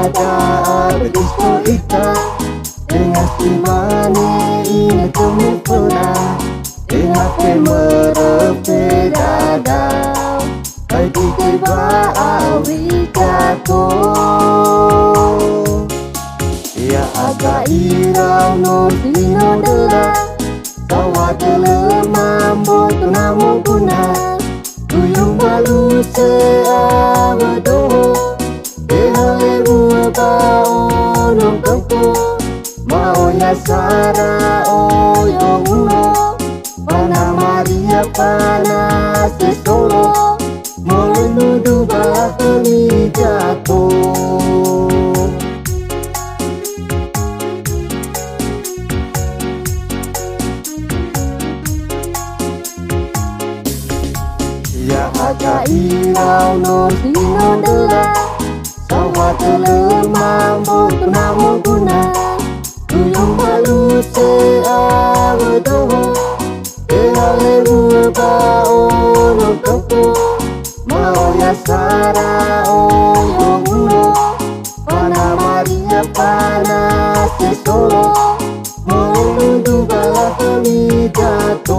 ada berdisko ita dengan si mane ini kemupuna dengan pemerepe dadau bagi keba awi jatuh ya agak irau no sino dela kawa dele mambo tunamo guna tuyung balu seawado ehale bua bao nong kampo mau ya sara oyo uno pana maria pana se solo menuduh bala keli jatuh ya agak irau no sino dela sawah dele mambo tunamo guna tuyung balu seawado ehale bua bao nong kampo mau ya sara oyo uno pana maria pana se solo menuduh bala keli jatuh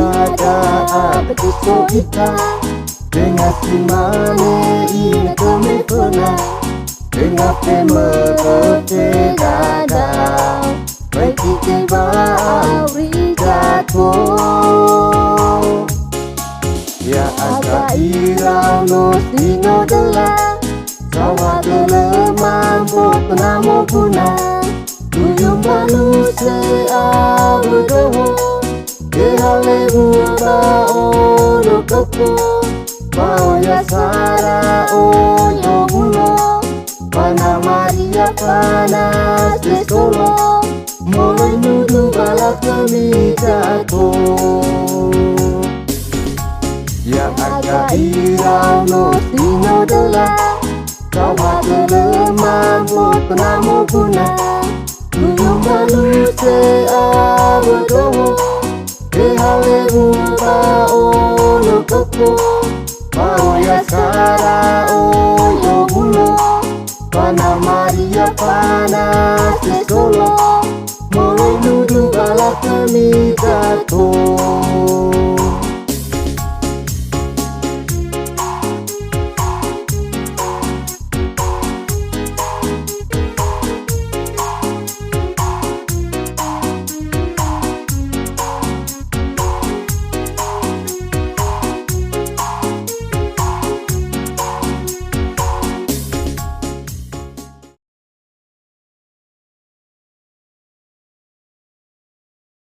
ada berdisko ita dengan si mane ini kemupuna dengan pemerepe dadau bagi keba awi jatuh ya agak irau no sino dela sawah dele mambo tunamo guna tuyung balu seawado ehale bua bao no kampo mau ya sara oyo uno pana maria pana se solo menuduh bala keli jatuh ya agak irau no sino dela sawah dele mambo tunamo guna tuyung balu seawado ehale bua bao no kampo